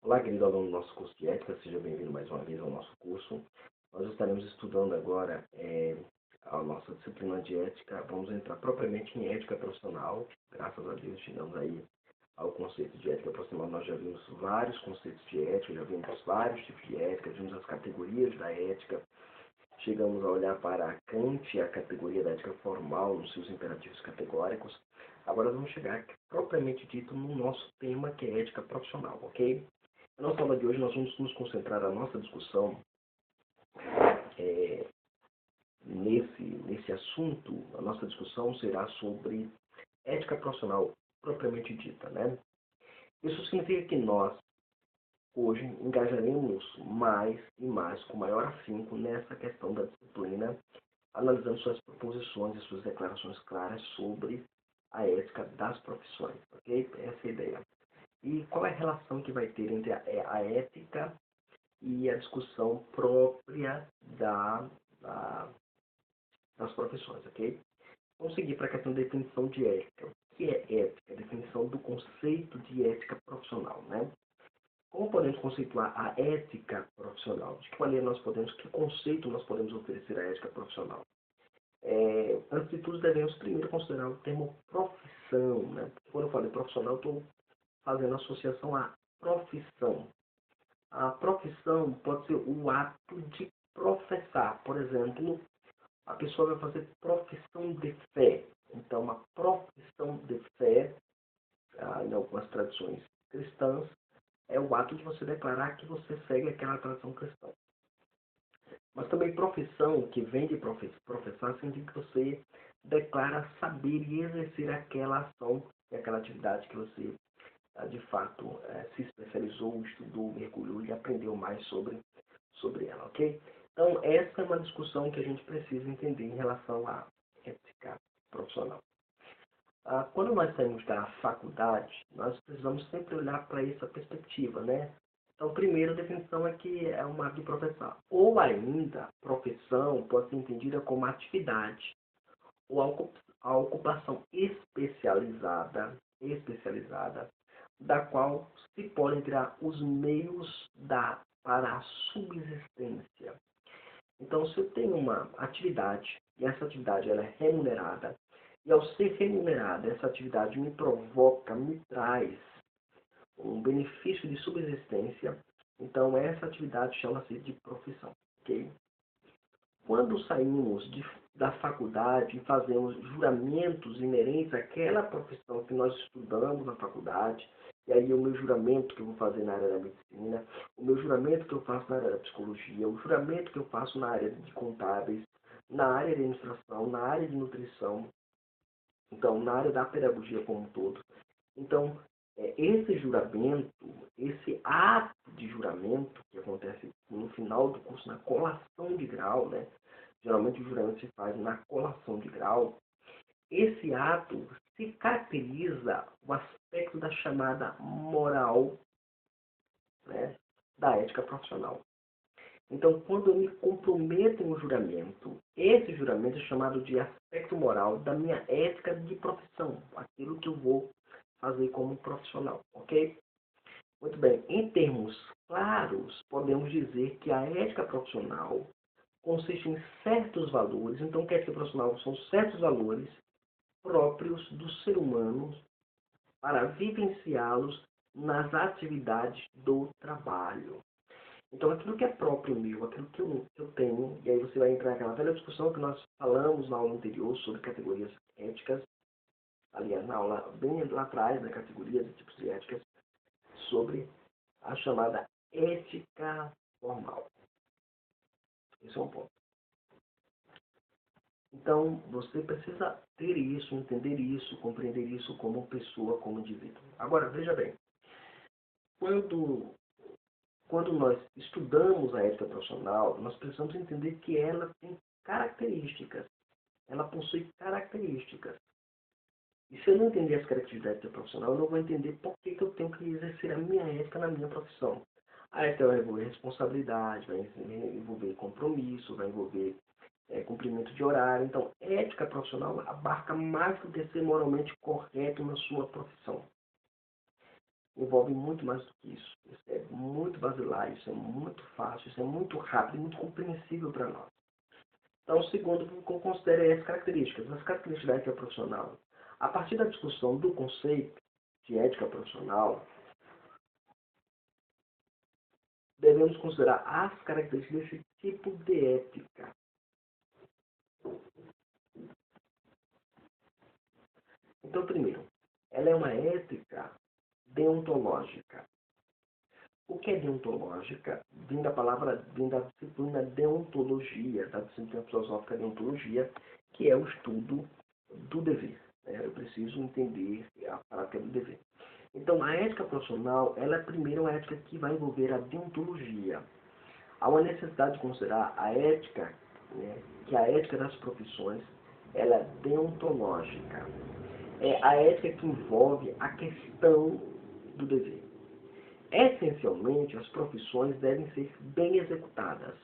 Olá, querido aluno do nosso curso de Ética, seja bem-vindo mais uma vez ao nosso curso. Nós estaremos estudando agora a nossa disciplina de Ética. Vamos entrar propriamente em Ética Profissional. Graças a Deus, chegamos aí ao conceito de Ética Profissional. Nós já vimos vários conceitos de Ética, já vimos vários tipos de Ética, vimos as categorias da Ética. Chegamos a olhar para Kant, a categoria da Ética Formal, nos seus imperativos categóricos. Agora vamos chegar propriamente dito no nosso tema, que é Ética Profissional, ok? Na nossa aula de hoje, nós vamos nos concentrar a nossa discussão nesse assunto. A nossa discussão será sobre ética profissional propriamente dita, né? Isso significa que nós, hoje, engajaremos mais e mais, com maior afinco, nessa questão da disciplina, analisando suas proposições e suas declarações claras sobre a ética das profissões, ok? Essa é a ideia. E qual é a relação que vai ter entre a ética e a discussão própria das profissões, ok? Vamos seguir para a questão da definição de ética. O que é ética? A definição do conceito de ética profissional, né? Como podemos conceituar a ética profissional? De que maneira que conceito nós podemos oferecer à ética profissional? Antes de tudo, devemos primeiro considerar o termo profissão, né? Porque quando eu falo de profissional, eu estou fazendo associação à profissão. A profissão pode ser o ato de professar. Por exemplo, a pessoa vai fazer profissão de fé. Então, a profissão de fé, em algumas tradições cristãs, é o ato de você declarar que você segue aquela tradição cristã. Mas também profissão, que vem de professar, significa que você declara saber e exercer aquela ação e aquela atividade que você, de fato, se especializou, estudou, mergulhou e aprendeu mais sobre ela, ok? Então, essa é uma discussão que a gente precisa entender em relação à ética profissional. Quando nós saímos da faculdade, nós precisamos sempre olhar para essa perspectiva, né? Então, primeiro, a definição é que é um ato de professar. Ou ainda, profissão pode ser entendida como atividade ou a ocupação especializada, da qual se podem tirar os meios para a subsistência. Então, se eu tenho uma atividade, e essa atividade ela é remunerada, e ao ser remunerada, essa atividade me provoca, me traz um benefício de subsistência, então essa atividade chama-se de profissão, ok? Quando saímos da faculdade e fazemos juramentos inerentes àquela profissão que nós estudamos na faculdade, e aí o meu juramento que eu vou fazer na área da medicina, o meu juramento que eu faço na área da psicologia, o juramento que eu faço na área de contábeis, na área de administração, na área de nutrição, então na área da pedagogia como um todo. Então, esse juramento, esse ato de juramento que acontece no final do curso, na colação de grau, né? Geralmente o juramento se faz na colação de grau. Esse ato se caracteriza o aspecto da chamada moral, né, da ética profissional. Então, quando eu me comprometo em um juramento, esse juramento é chamado de aspecto moral da minha ética de profissão, aquilo que eu vou fazer como profissional, ok? Muito bem, em termos claros, podemos dizer que a ética profissional consiste em certos valores. Então, o que é ética profissional? São certos valores próprios do ser humano para vivenciá-los nas atividades do trabalho. Então, aquilo que é próprio meu, aquilo que eu tenho, e aí você vai entrar naquela velha discussão que nós falamos na aula anterior sobre categorias éticas, aliás, na aula bem lá atrás, da categorias e tipos de éticas, sobre a chamada ética formal. Esse é um ponto. Então, você precisa ter isso, entender isso, compreender isso como pessoa, como indivíduo. Agora, veja bem, quando nós estudamos a ética profissional, nós precisamos entender que ela tem características. Ela possui características. E se eu não entender as características da ética profissional, eu não vou entender por que eu tenho que exercer a minha ética na minha profissão. A ética vai envolver responsabilidade, vai envolver compromisso, vai envolver cumprimento de horário. Então, ética profissional abarca mais do que ser moralmente correto na sua profissão. Envolve muito mais do que isso. É muito basilar, isso é muito fácil, isso é muito rápido e muito compreensível para nós. Então, segundo, considere as características. As características da ética profissional. A partir da discussão do conceito de ética profissional, devemos considerar as características desse tipo de ética. Então, primeiro, ela é uma ética deontológica. O que é deontológica? Vem da disciplina deontologia, da disciplina filosófica deontologia, que é o estudo do dever. Eu preciso entender a prática do dever. Então, a ética profissional, ela é primeiro uma ética que vai envolver a deontologia. Há uma necessidade de considerar a ética, né, que a ética das profissões, ela é deontológica. É a ética que envolve a questão do dever. Essencialmente, as profissões devem ser bem executadas.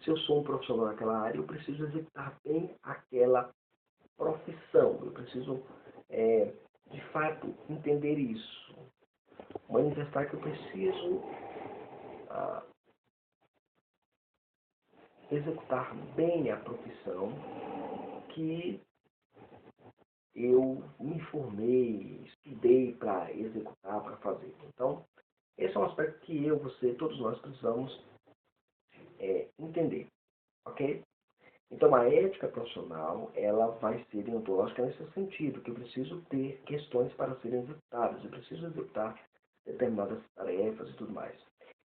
Se eu sou um profissional naquela área, eu preciso executar bem aquela profissão. Eu preciso, de fato, entender isso. Manifestar que eu preciso executar bem a profissão que eu me formei, estudei para executar, para fazer. Então, esse é um aspecto que eu, você, todos nós precisamos entender, ok? Então, a ética profissional, ela vai ser deontológica nesse sentido, que eu preciso ter questões para serem executadas, eu preciso executar determinadas tarefas e tudo mais.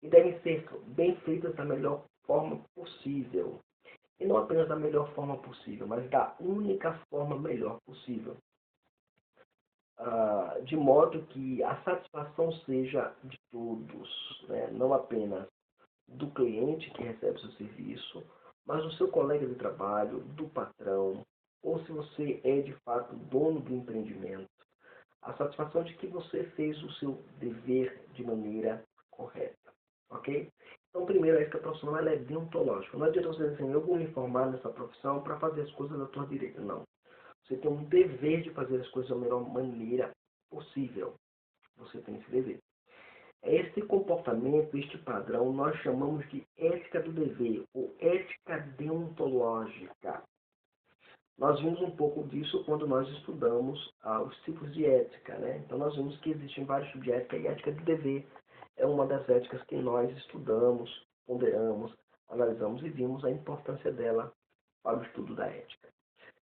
E devem ser bem feitas da melhor forma possível. E não apenas da melhor forma possível, mas da única forma melhor possível. De modo que a satisfação seja de todos, né? Não apenas do cliente que recebe o seu serviço, mas do seu colega de trabalho, do patrão, ou se você é de fato dono do empreendimento, a satisfação de que você fez o seu dever de maneira correta, ok? Então, primeiro, a ética profissional ela é deontológica. Não adianta você dizer assim, eu vou me formar nessa profissão para fazer as coisas da tua direita. Não. Você tem um dever de fazer as coisas da melhor maneira possível. Você tem esse dever. Este comportamento, este padrão, nós chamamos de ética do dever, ou ética deontológica. Nós vimos um pouco disso quando nós estudamos os tipos de ética, né? Então, nós vimos que existem vários tipos de ética e a ética do dever é uma das éticas que nós estudamos, ponderamos, analisamos e vimos a importância dela para o estudo da ética.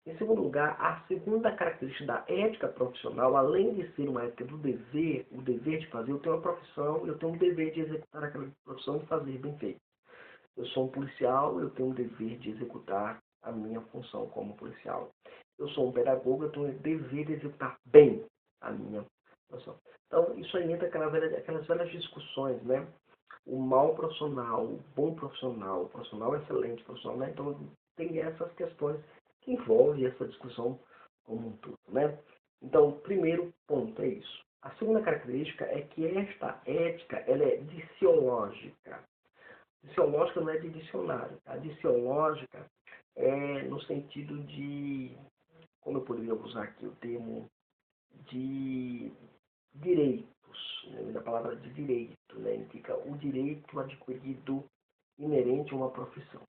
Em segundo lugar, a segunda característica da ética profissional, além de ser uma ética do dever, o dever de fazer, eu tenho uma profissão, eu tenho um dever de executar aquela profissão e fazer bem feito. Eu sou um policial, eu tenho um dever de executar a minha função como policial. Eu sou um pedagogo, eu tenho um dever de executar bem a minha função. Então, isso aí entra aquelas velhas discussões, né? O mau profissional, o bom profissional, o profissional excelente, o profissional, né? Então, tem essas questões que envolvem essa discussão como um todo, né? Então, o primeiro ponto é isso. A segunda característica é que esta ética, ela é dissiológica. Dissiológica não é de dicionário. A dissiológica é no sentido de, como eu poderia usar aqui o termo, de direitos, né? Da palavra de direito, né? Indica o direito adquirido inerente a uma profissão.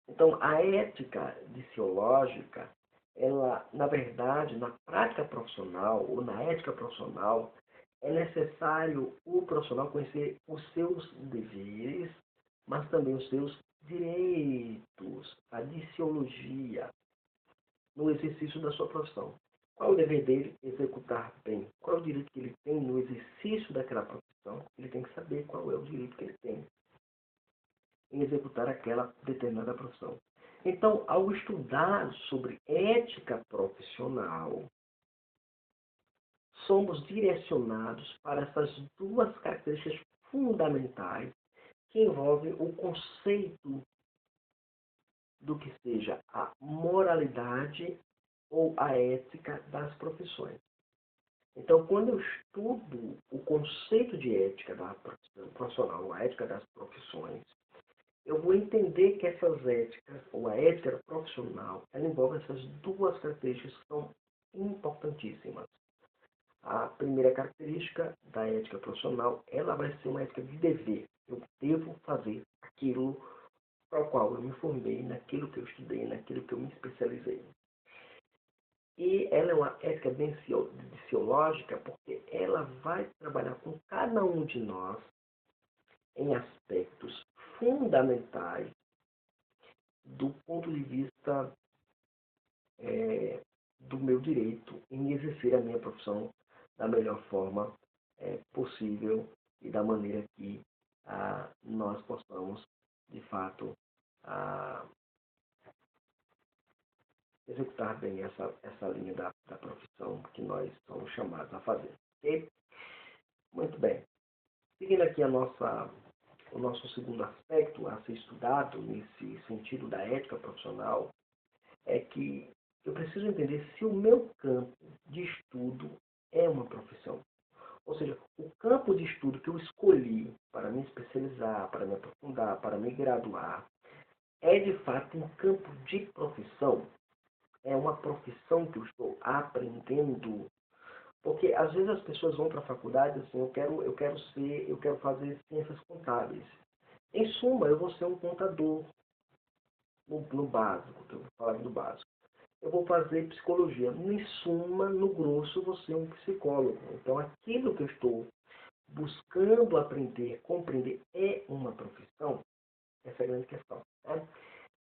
Então, a ética dissiológica, ela, na verdade, na prática profissional ou na ética profissional, é necessário o profissional conhecer os seus deveres, mas também os seus direitos, a dissiologia no exercício da sua profissão. Qual é o dever dele? Executar bem. Qual é o direito que ele tem no exercício daquela profissão? Ele tem que saber qual é o direito que ele tem em executar aquela determinada profissão. Então, ao estudar sobre ética profissional, somos direcionados para essas duas características fundamentais que envolvem o conceito do que seja a moralidade ou a ética das profissões. Então, quando eu estudo o conceito de ética da profissional, a ética das profissões, eu vou entender que essas éticas, ou a ética profissional, ela envolve essas duas características que são importantíssimas. A primeira característica da ética profissional, ela vai ser uma ética de dever. Eu devo fazer aquilo para o qual eu me formei, naquilo que eu estudei, naquilo que eu me especializei. E ela é uma ética bem ciológica, porque ela vai trabalhar com cada um de nós em aspectos fundamentais do ponto de vista do meu direito em exercer a minha profissão da melhor forma possível e da maneira que nós possamos, de fato, ah, executar bem essa linha da profissão que nós somos chamados a fazer. Ok? Muito bem. Seguindo aqui o nosso segundo aspecto a ser estudado nesse sentido da ética profissional, é que eu preciso entender se o meu campo de estudo é uma profissão. Ou seja, o campo de estudo que eu escolhi para me especializar, para me aprofundar, para me graduar, é de fato um campo de profissão. É uma profissão que eu estou aprendendo. Porque às vezes as pessoas vão para a faculdade assim, eu quero fazer ciências contábeis. Em suma, eu vou ser um contador no básico, eu vou falar do básico. Eu vou fazer psicologia. Em suma, no grosso, eu vou ser um psicólogo. Então, aquilo que eu estou buscando aprender, compreender, é uma profissão? Essa é a grande questão. Né?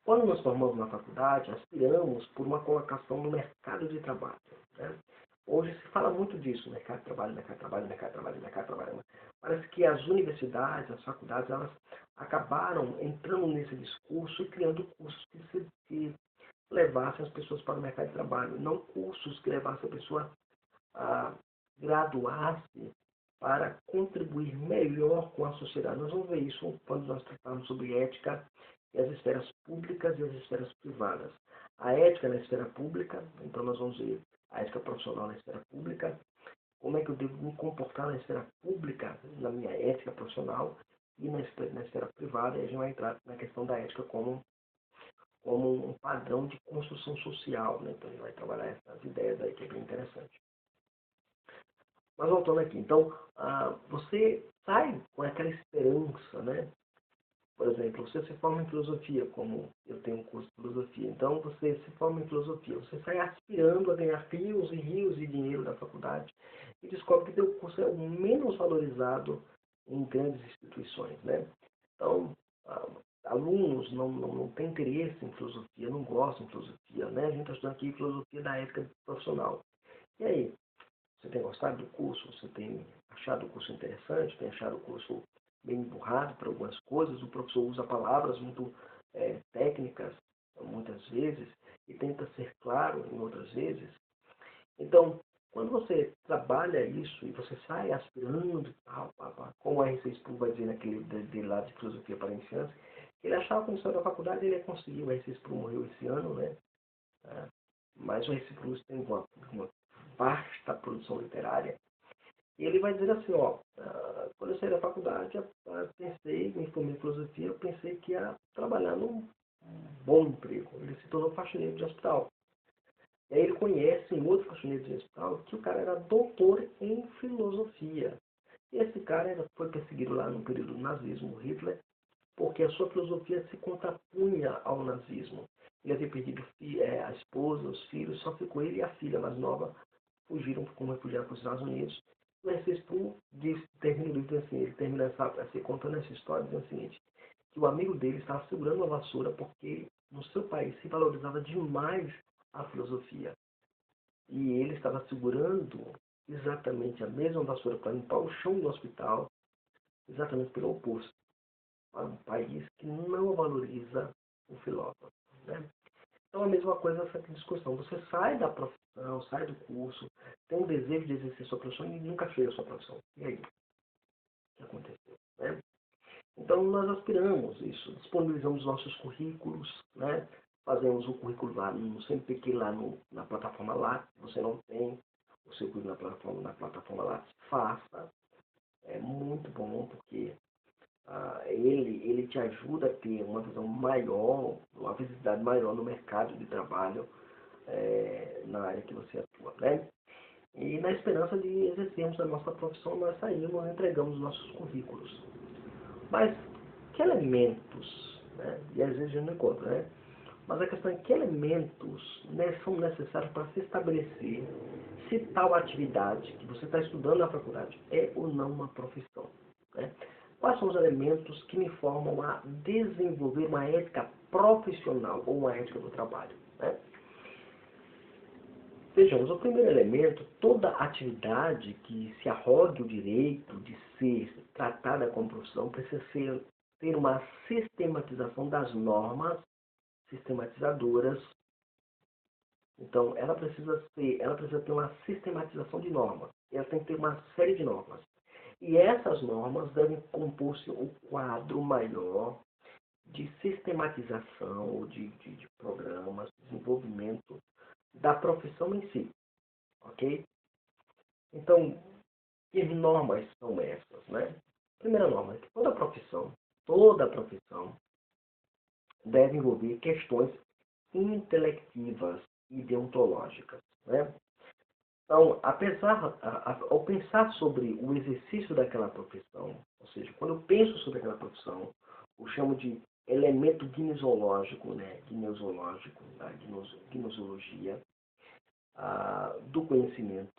Quando nos formamos na faculdade, aspiramos por uma colocação no mercado de trabalho. Né? Hoje se fala muito disso, mercado de trabalho, mercado de trabalho, mercado de trabalho, mercado de trabalho. Parece que as universidades, as faculdades, elas acabaram entrando nesse discurso e criando cursos que levassem as pessoas para o mercado de trabalho, não cursos que levassem a pessoa a graduar-se para contribuir melhor com a sociedade. Nós vamos ver isso quando nós tratarmos sobre ética e as esferas públicas e as esferas privadas. A ética na esfera pública, então nós vamos ver a ética profissional na esfera pública, como é que eu devo me comportar na esfera pública, na minha ética profissional, e na esfera privada, e a gente vai entrar na questão da ética como um padrão de construção social. Né? Então, a gente vai trabalhar essas ideias aí, que é bem interessante. Mas voltando aqui, então, você sai com aquela esperança, né? Por exemplo, você se forma em filosofia, como eu tenho um curso de filosofia. Então, você se forma em filosofia, você sai aspirando a ganhar rios e rios de dinheiro da faculdade e descobre que teu curso é o menos valorizado em grandes instituições, né? Então, alunos não têm interesse em filosofia, não gostam de filosofia, né? A gente está estudando aqui filosofia da ética profissional. E aí, você tem gostado do curso? Você tem achado o curso interessante? Tem achado o curso bem emburrado para algumas coisas? O professor usa palavras muito técnicas, muitas vezes, e tenta ser claro em outras vezes. Então, quando você trabalha isso e você sai aspirando, como a R6 Pro vai dizer naquele livro dele lá de Filosofia para Iniciantes, ele achava que no céu da faculdade ele ia conseguir. O R6 Pro morreu esse ano, né? Mas o R6 Pro tem uma vasta produção literária. E ele vai dizer assim, ó, quando eu saí da faculdade, eu pensei, me formei em filosofia, eu pensei que ia trabalhar num bom emprego. Ele se tornou faxineiro de hospital. E aí ele conhece um outro faxineiro de hospital que o cara era doutor em filosofia. E esse cara foi perseguido lá no período do nazismo, Hitler, porque a sua filosofia se contrapunha ao nazismo. Ele havia perdido a esposa, os filhos, só ficou ele e a filha mais nova, fugiram como refugiados para os Estados Unidos. O Ernesto termina o livro assim, ele termina contando essa história dizendo o seguinte, que o amigo dele estava segurando uma vassoura porque no seu país se valorizava demais a filosofia. E ele estava segurando exatamente a mesma vassoura para limpar o chão do hospital, exatamente pelo oposto, para um país que não valoriza o filósofo. Né? Então, a mesma coisa essa discussão. Você sai da profissão, sai do curso, tem um desejo de exercer sua profissão e nunca fez a sua profissão. E aí? O que aconteceu? Né? Então, nós aspiramos isso, disponibilizamos nossos currículos, né? Fazemos o currículo lá no CNPq, lá na plataforma Lattes. Se você não tem o seu currículo na plataforma Lattes, faça. É muito bom, porque ele te ajuda a ter uma visão maior, uma visibilidade maior no mercado de trabalho na área que você atua. Né? E na esperança de exercermos a nossa profissão, nós saímos e entregamos nossos currículos. Mas que elementos, né? E às vezes a gente não encontra, né? Mas a questão é que elementos, né, são necessários para se estabelecer se tal atividade que você está estudando na faculdade é ou não uma profissão, né? Quais são os elementos que me formam a desenvolver uma ética profissional ou uma ética do trabalho, né? Vejamos, o primeiro elemento, toda atividade que se arrogue o direito de ser tratada como profissão precisa ter uma sistematização das normas sistematizadoras. Então, ela precisa ter uma sistematização de normas. Ela tem que ter uma série de normas. E essas normas devem compor-se o quadro maior de sistematização ou de programas, desenvolvimento da profissão em si, ok? Então, que normas são essas, né? Primeira norma é que toda profissão deve envolver questões intelectivas e deontológicas, né? Então, ao pensar sobre o exercício daquela profissão, ou seja, quando eu penso sobre aquela profissão, eu chamo de elemento gnoseológico, né? Gnoseológico, da gnoseologia, do conhecimento,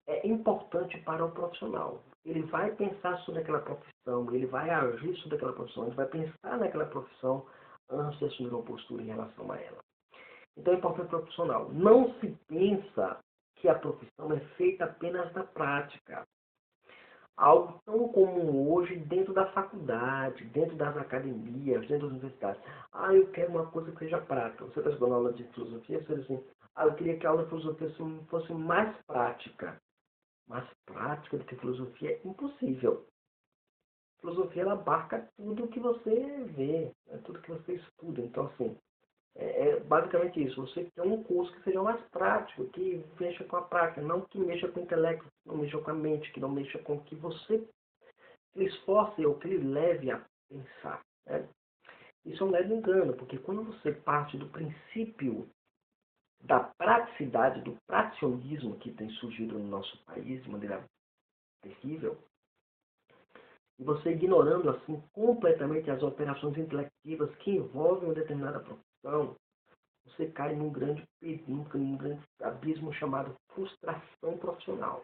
é importante para o profissional. Ele vai pensar sobre aquela profissão, ele vai agir sobre aquela profissão, ele vai pensar naquela profissão antes de assumir uma postura em relação a ela. Então é importante para o profissional. Não se pensa que a profissão é feita apenas da prática. Algo tão comum hoje dentro da faculdade, dentro das academias, dentro das universidades. Eu quero uma coisa que seja prática. Você está estudando aula de filosofia, você diz assim, eu queria que a aula de filosofia fosse mais prática. Mais prática do que filosofia é impossível. Filosofia, ela abarca tudo que você vê, né? Tudo que você estuda. Então, assim, é basicamente isso. Você quer um curso que seja mais prático, que mexa com a prática, não que mexa com o intelecto, que não mexa com a mente, que não mexa com o que você lhe esforce ou que lhe leve a pensar, né? Isso é um leve engano, porque quando você parte do princípio da praticidade, do pracionismo que tem surgido no nosso país de maneira terrível, e você ignorando assim completamente as operações intelectivas que envolvem uma determinada profissão, você cai num grande perigo, num grande abismo chamado frustração profissional.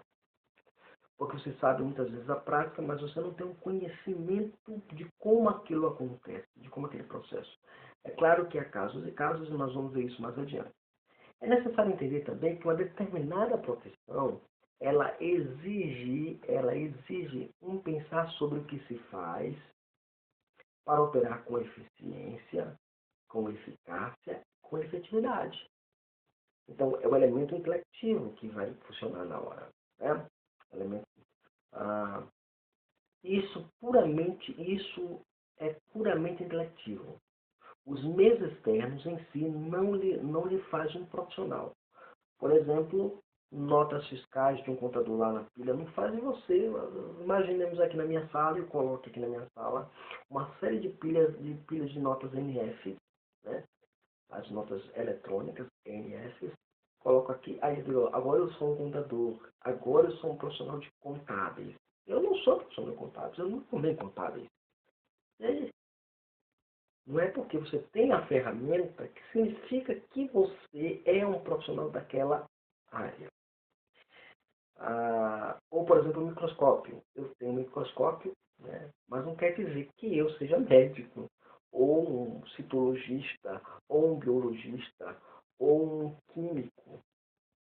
Porque você sabe muitas vezes a prática, mas você não tem um conhecimento de como aquilo acontece, de como aquele processo. É claro que há casos e casos, e nós vamos ver isso mais adiante. É necessário entender também que uma determinada profissão, ela exige um pensar sobre o que se faz para operar com eficiência, com eficácia, com efetividade. Então, é o elemento intelectivo que vai funcionar na hora, né? Elemento, ah, isso é puramente intelectivo. Os meios externos em si não lhe fazem um profissional. Por exemplo, notas fiscais de um contador lá na pilha não fazem você. Imaginemos aqui na minha sala, eu coloco aqui na minha sala uma série de pilhas de notas NF, né? As notas eletrônicas, NF, coloco aqui, aí eu digo, agora eu sou um contador, agora eu sou um profissional de contábeis. Eu não sou profissional de contábeis, eu não formei contábeis. E aí, não é porque você tem a ferramenta que significa que você é um profissional daquela área. Ou, por exemplo, o microscópio. Eu tenho um microscópio, né, mas não quer dizer que eu seja médico, ou um citologista, ou um biologista, ou um químico.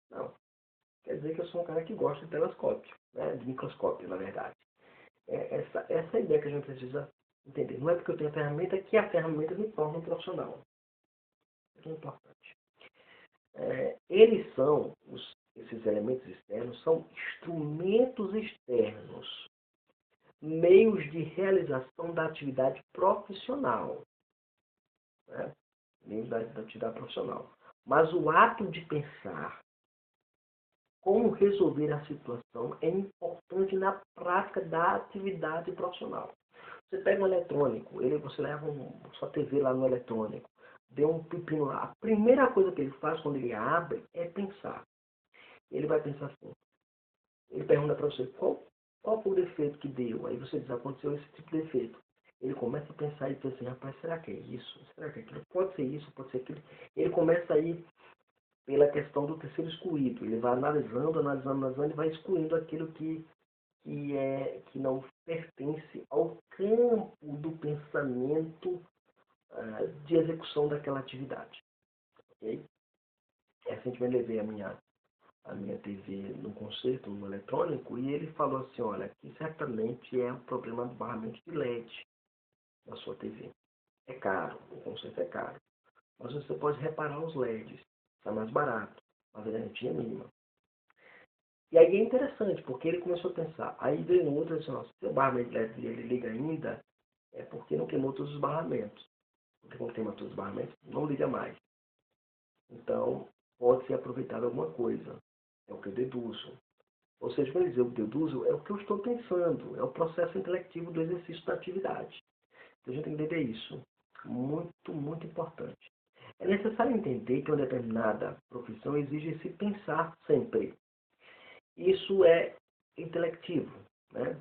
Não. Quer dizer que eu sou um cara que gosta de telescópio, né, de microscópio, na verdade. Essa é a ideia que a gente precisa entender. Não é porque eu tenho a ferramenta que a ferramenta me torna um profissional. Isso é importante. Esses elementos externos são instrumentos externos, meios de realização da atividade profissional, né? Meios da atividade profissional. Mas o ato de pensar como resolver a situação é importante na prática da atividade profissional. Você pega um eletrônico, você leva sua TV lá no eletrônico, deu um pepino lá. A primeira coisa que ele faz quando ele abre é pensar. Ele vai pensar assim, ele pergunta para você, qual foi o defeito que deu? Aí você diz, aconteceu esse tipo de defeito. Ele começa a pensar e diz assim, rapaz, será que é isso? Será que é aquilo? Pode ser isso, pode ser aquilo. Ele começa a ir pela questão do terceiro excluído. Ele vai analisando, analisando, analisando e vai excluindo aquilo que não pertence ao campo do pensamento de execução daquela atividade. Okay? Recentemente levei a minha TV num concerto, no eletrônico, e ele falou assim, olha, que certamente é um problema do barramento de LED da sua TV. É caro, o concerto é caro. Mas você pode reparar os LEDs, está mais barato, mas a garantia é mínima. E aí é interessante, porque ele começou a pensar. Aí veio um outro e disse, se o barramento de LED ele liga ainda, é porque não queimou todos os barramentos. Porque quando queima todos os barramentos, não liga mais. Então, pode ser aproveitado alguma coisa. É o que eu deduzo. Ou seja, quando eu dizer o que eu deduzo, é o que eu estou pensando. É o processo intelectivo do exercício da atividade. Então, a gente tem que entender isso. Muito, muito importante. É necessário entender que uma determinada profissão exige se pensar sempre. Isso é intelectivo, né?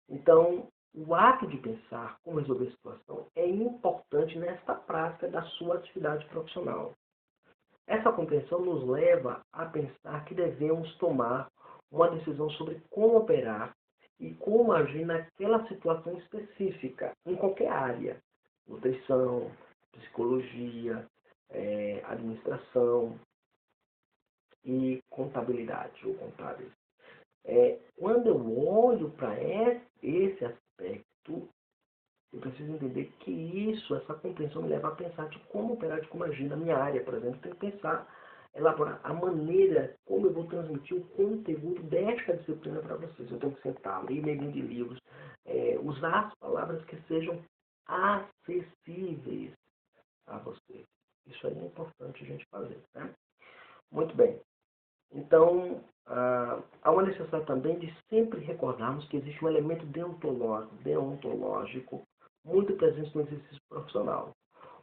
Então, o ato de pensar como resolver a situação é importante nesta prática da sua atividade profissional. Essa compreensão nos leva a pensar que devemos tomar uma decisão sobre como operar e como agir naquela situação específica, em qualquer área. Nutrição, psicologia, administração e contabilidade ou contábeis. Quando eu olho para esse aspecto, eu preciso entender que essa compreensão me leva a pensar de como operar, de como agir na minha área, por exemplo. Eu tenho que pensar, elaborar a maneira como eu vou transmitir o conteúdo desta disciplina para vocês. Eu tenho que sentar, ler meio de livros, usar as palavras que sejam acessíveis a vocês. Isso aí é importante a gente fazer, né? Muito bem. Então, há uma necessidade também de sempre recordarmos que existe um elemento deontológico muito presente no exercício profissional.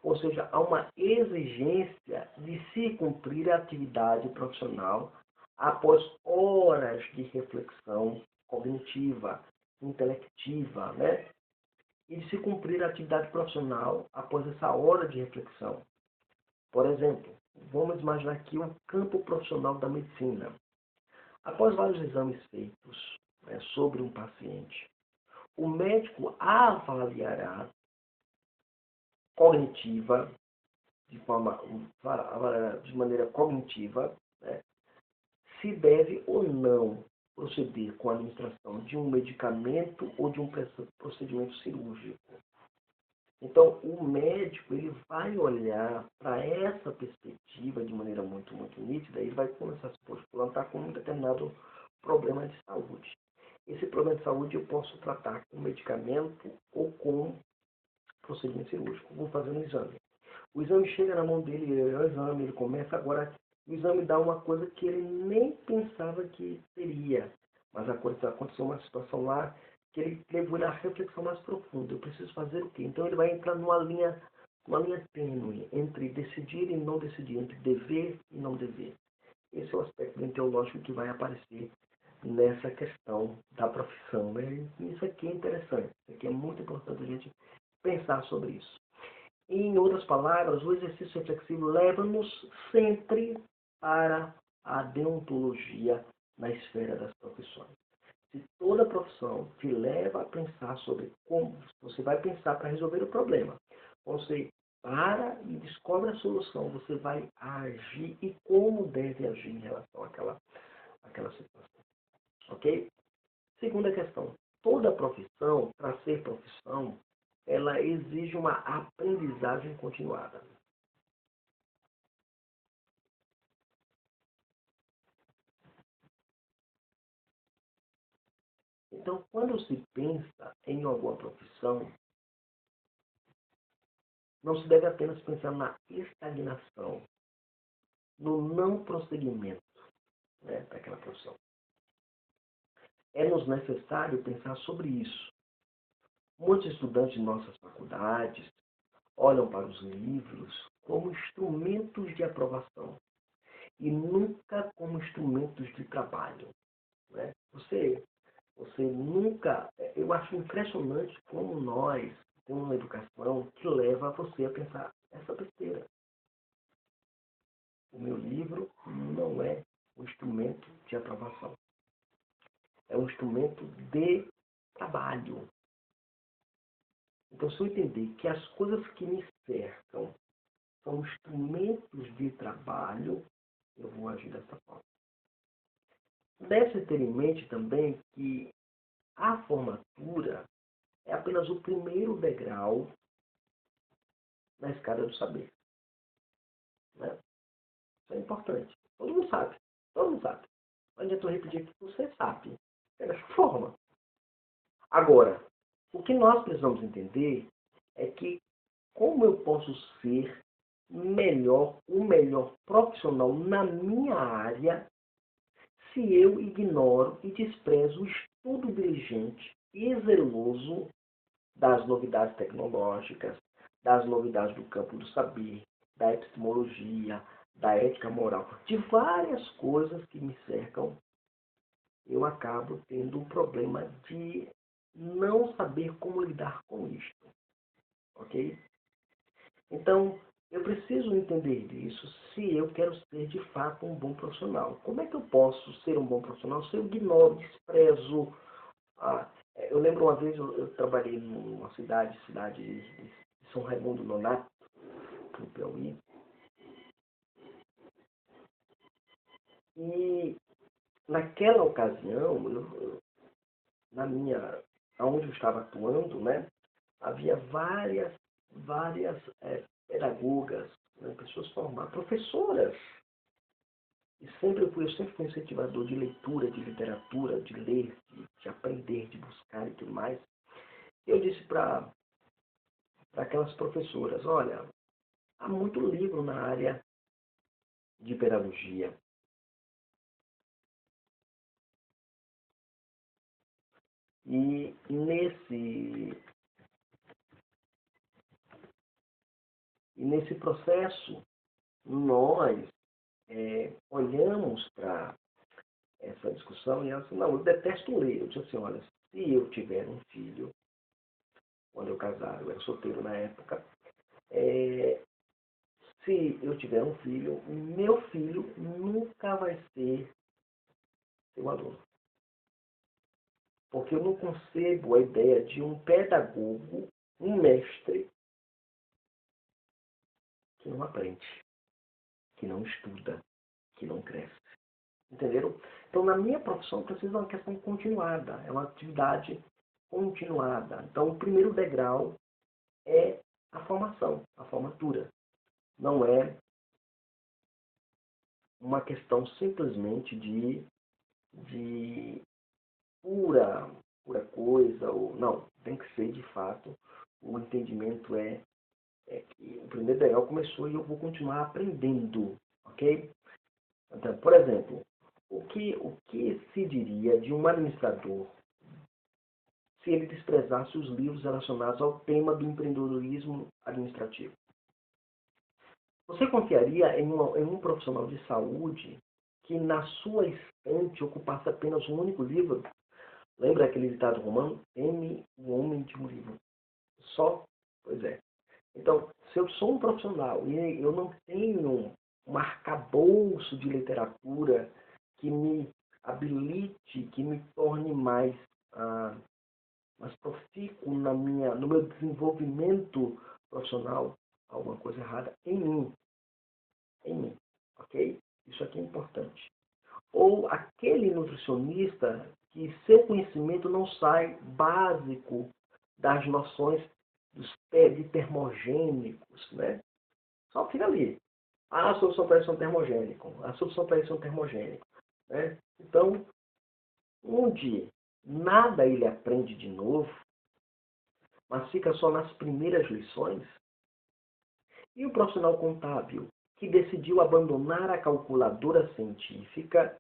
Ou seja, há uma exigência de se cumprir a atividade profissional após horas de reflexão cognitiva, intelectiva, né? E de se cumprir a atividade profissional após essa hora de reflexão. Por exemplo, vamos imaginar aqui um campo profissional da medicina. Após vários exames feitos, né, sobre um paciente, o médico avaliará cognitiva, de maneira cognitiva, né, se deve ou não proceder com a administração de um medicamento ou de um procedimento cirúrgico. Então, o médico ele vai olhar para essa perspectiva de maneira muito, muito nítida e ele vai começar a se plantar com um determinado problema de saúde. Esse problema de saúde eu posso tratar com medicamento ou com procedimento cirúrgico. Vou fazer um exame. O exame chega na mão dele, é o exame, ele começa agora. O exame dá uma coisa que ele nem pensava que teria. Mas aconteceu uma situação lá que ele levou ele à reflexão mais profunda. Eu preciso fazer o quê? Então ele vai entrar numa linha tênue entre decidir e não decidir, entre dever e não dever. Esse é o aspecto teológico que vai aparecer nessa questão da profissão, né? Isso aqui é interessante, isso aqui é muito importante a gente pensar sobre isso. Em outras palavras, o exercício reflexivo leva-nos sempre para a deontologia na esfera das profissões. Se toda profissão te leva a pensar sobre como você vai pensar para resolver o problema, você para e descobre a solução, você vai agir e como deve agir em relação àquela situação. Ok? Segunda questão. Toda profissão, para ser profissão, ela exige uma aprendizagem continuada. Então, quando se pensa em alguma profissão, não se deve apenas pensar na estagnação, no não prosseguimento, né, daquela profissão. É-nos necessário pensar sobre isso. Muitos estudantes de nossas faculdades olham para os livros como instrumentos de aprovação e nunca como instrumentos de trabalho, né? Você nunca... Eu acho impressionante como nós temos uma educação que leva você a pensar essa besteira. O meu livro não é um instrumento de aprovação. É um instrumento de trabalho. Então, se eu entender que as coisas que me cercam são instrumentos de trabalho, eu vou agir dessa forma. Deve ter em mente também que a formatura é apenas o primeiro degrau na escada do saber, né? Isso é importante. Todo mundo sabe. Todo mundo sabe. Não adianta eu repetir que você sabe. É dessa forma. Agora, o que nós precisamos entender é que como eu posso ser o melhor profissional na minha área se eu ignoro e desprezo o estudo diligente e zeloso das novidades tecnológicas, das novidades do campo do saber, da epistemologia, da ética moral, de várias coisas que me cercam, eu acabo tendo um problema de não saber como lidar com isto, ok? Então, eu preciso entender isso se eu quero ser de fato um bom profissional. Como é que eu posso ser um bom profissional se eu ignoro, desprezo? Eu lembro uma vez, eu trabalhei numa cidade de São Raimundo Nonato, no Piauí, e naquela ocasião, onde eu estava atuando, né, havia várias pedagogas, né, pessoas formadas, professoras. E eu sempre fui incentivador de leitura, de literatura, de ler, de aprender, de buscar e tudo mais. Eu disse para aquelas professoras, olha, há muito livro na área de pedagogia. E nesse processo, nós olhamos para essa discussão e ela disse, não, eu detesto ler. Eu disse assim, olha, se eu tiver um filho, quando eu casar, eu era solteiro na época, se eu tiver um filho, meu filho nunca vai ser seu aluno. Porque eu não concebo a ideia de um pedagogo, um mestre, que não aprende, que não estuda, que não cresce. Entenderam? Então, na minha profissão, precisa de uma questão continuada. É uma atividade continuada. Então, o primeiro degrau é a formação, a formatura. Não é uma questão simplesmente de pura coisa. Não, tem que ser de fato. O entendimento é que o primeiro degrau começou e eu vou continuar aprendendo. Ok? Então, por exemplo, o que se diria de um administrador se ele desprezasse os livros relacionados ao tema do empreendedorismo administrativo? Você confiaria em um profissional de saúde que na sua estante ocupasse apenas um único livro? Lembra aquele ditado romano? Teme o homem de um livro só? Pois é. Então, se eu sou um profissional e eu não tenho um arcabouço de literatura que me habilite, que me torne mais profícuo no meu desenvolvimento profissional, alguma coisa errada em mim, ok? Isso aqui é importante. Ou aquele nutricionista que seu conhecimento não sai básico das noções de termogênicos, né? Só fica ali. A solução para isso é um termogênico. A solução para isso é um termogênico. Né? Então, onde nada ele aprende de novo, mas fica só nas primeiras lições, e o profissional contábil que decidiu abandonar a calculadora científica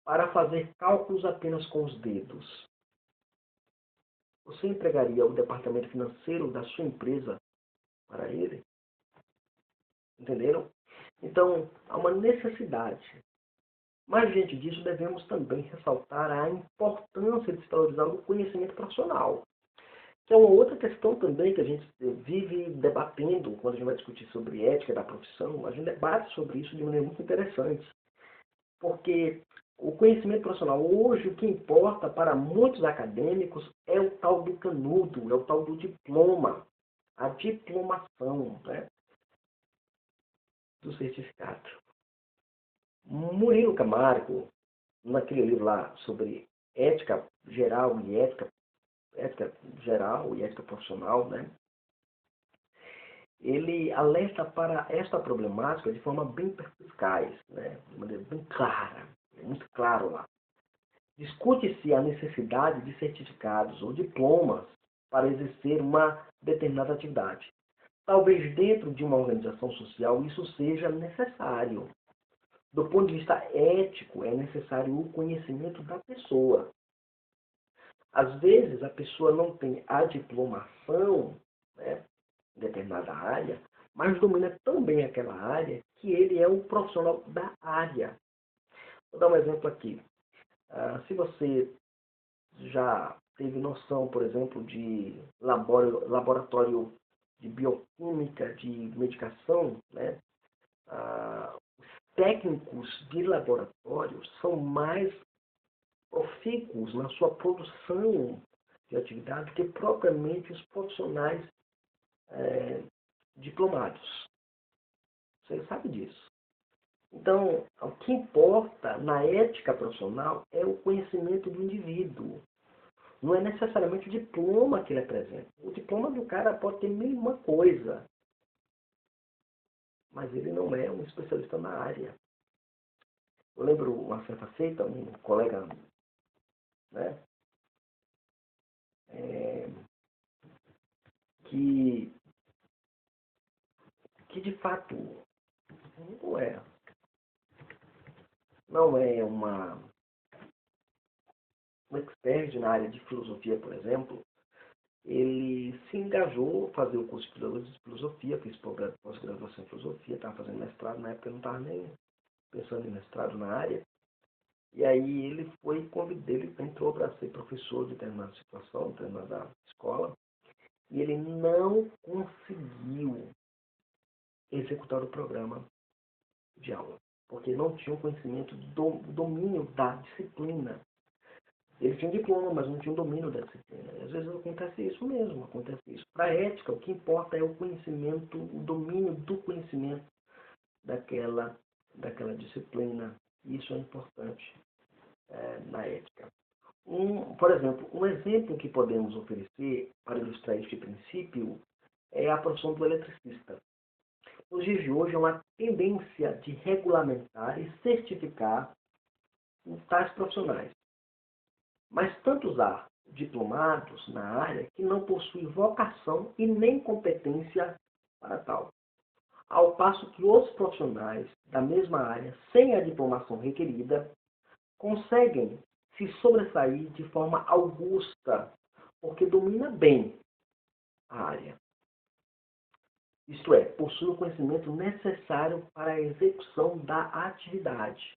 para fazer cálculos apenas com os dedos, você empregaria o departamento financeiro da sua empresa para ele? Entenderam? Então, há uma necessidade. Mas, diante disso, devemos também ressaltar a importância de se valorizar o conhecimento profissional, que é uma outra questão também que a gente vive debatendo quando a gente vai discutir sobre ética da profissão. A gente debate sobre isso de maneira muito interessante, porque o conhecimento profissional hoje, o que importa para muitos acadêmicos é o tal do canudo, é o tal do diploma, a diplomação, né, do certificado. Murilo Camargo, naquele livro lá sobre ética geral e ética geral e ética profissional, né, ele alerta para esta problemática de forma bem perspicaz, né, de maneira bem clara, é muito claro lá. Discute-se a necessidade de certificados ou diplomas para exercer uma determinada atividade. Talvez dentro de uma organização social isso seja necessário. Do ponto de vista ético, é necessário o conhecimento da pessoa. Às vezes, a pessoa não tem a diplomação, né, em determinada área, mas domina tão bem aquela área que ele é um profissional da área. Vou dar um exemplo aqui. Se você já teve noção, por exemplo, de laboratório de bioquímica, de medicação, né? Os técnicos de laboratório são mais profícuos na sua produção de atividade que propriamente os profissionais diplomados. Você sabe disso. Então, o que importa na ética profissional é o conhecimento do indivíduo. Não é necessariamente o diploma que ele apresenta. O diploma do cara pode ter mil e uma coisa, mas ele não é um especialista na área. Eu lembro uma certa feita, um colega, né, é, que, que de fato não é, não é um expert na área de filosofia, por exemplo. Ele se engajou a fazer o curso de filosofia, fez pós-graduação em filosofia, estava fazendo mestrado, na época eu não estava nem pensando em mestrado na área. E aí ele foi convidado, ele entrou para ser professor de determinada situação, de determinada escola, e ele não conseguiu executar o programa de aula, porque não tinha o conhecimento do domínio da disciplina. Ele tinha um diploma, mas não tinha o domínio da disciplina. E às vezes acontece isso mesmo, acontece isso. Para a ética, o que importa é o conhecimento, o domínio do conhecimento daquela disciplina. Isso é importante na ética. Por exemplo, um exemplo que podemos oferecer para ilustrar este princípio é a profissão do eletricista. Nos dias de hoje, há uma tendência de regulamentar e certificar tais profissionais. Mas tantos há diplomados na área que não possuem vocação e nem competência para tal. Ao passo que outros profissionais da mesma área, sem a diplomação requerida, conseguem se sobressair de forma augusta, porque domina bem a área. Isto é, possui o conhecimento necessário para a execução da atividade.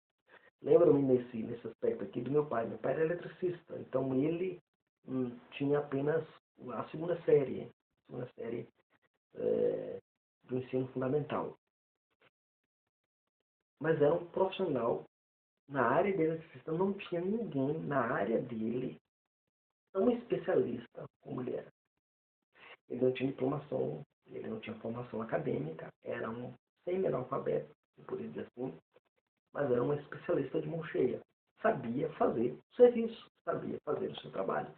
Lembra-me nesse aspecto aqui do meu pai. Meu pai era eletricista, então ele tinha apenas a segunda série do ensino fundamental. Mas era um profissional na área de eletricista, não tinha ninguém na área dele tão especialista como ele era. Ele não tinha diplomação, ele não tinha formação acadêmica, era um semi-analfabeto, por dizer assim, mas era um especialista de mão cheia. Sabia fazer o serviço, sabia fazer o seu trabalho.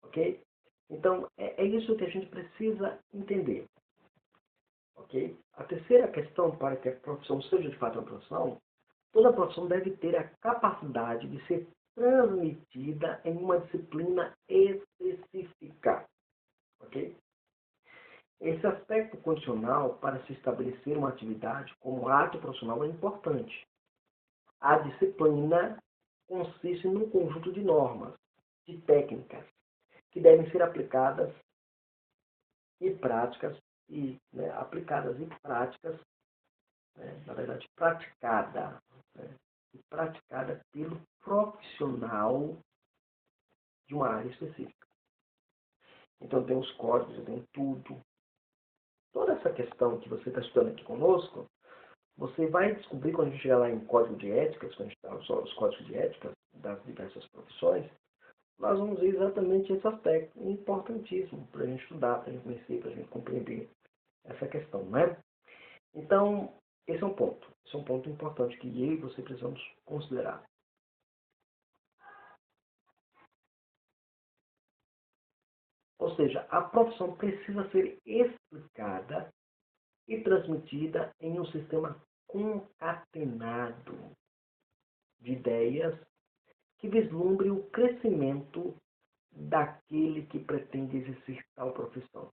Ok? Então, é isso que a gente precisa entender. Ok? A terceira questão para que a profissão seja de fato uma profissão, toda profissão deve ter a capacidade de ser transmitida em uma disciplina específica. Ok? Esse aspecto condicional para se estabelecer uma atividade como ato profissional é importante. A disciplina consiste num conjunto de normas, de técnicas, que devem ser aplicadas e práticas né? Na verdade, praticada, né? E praticada pelo profissional de uma área específica. Então, tem os códigos, eu tenho tudo. Toda essa questão que você está estudando aqui conosco, você vai descobrir quando a gente chegar lá em código de éticas, quando a gente está os códigos de ética das diversas profissões, nós vamos ver exatamente esse aspecto importantíssimo para a gente estudar, para a gente conhecer, para a gente compreender essa questão, né? Então, esse é um ponto. Esse é um ponto importante que eu e você precisamos considerar. Ou seja, a profissão precisa ser explicada e transmitida em um sistema concatenado de ideias que vislumbre o crescimento daquele que pretende exercer tal profissão.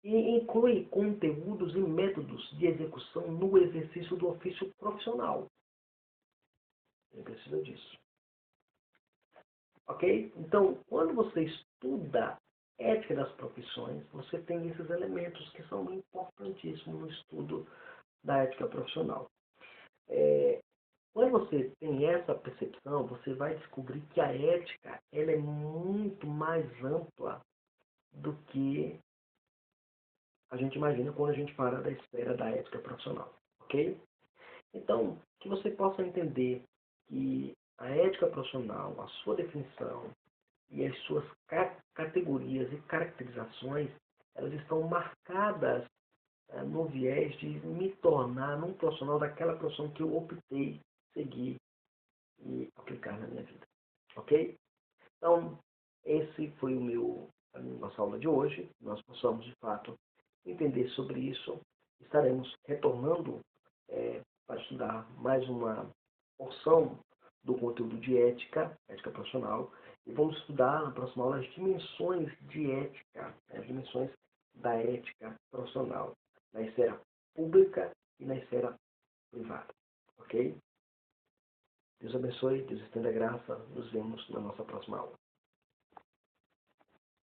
E inclui conteúdos e métodos de execução no exercício do ofício profissional. Ele precisa disso. Ok? Então, quando você estuda ética das profissões, você tem esses elementos que são importantíssimos no estudo da ética profissional. Quando você tem essa percepção, você vai descobrir que a ética ela é muito mais ampla do que a gente imagina quando a gente fala da esfera da ética profissional, ok? Então, que você possa entender que a ética profissional, a sua definição e as suas categorias e caracterizações, elas estão marcadas no viés de me tornar um profissional daquela profissão que eu optei seguir e aplicar na minha vida, ok? Então, esse foi a nossa aula de hoje. Nós possamos, de fato, entender sobre isso. Estaremos retornando para estudar mais uma porção do conteúdo de ética, ética profissional, e vamos estudar na próxima aula as dimensões de ética, as dimensões da ética profissional, na esfera pública e na esfera privada. Ok? Deus abençoe, Deus estenda a graça. Nos vemos na nossa próxima aula.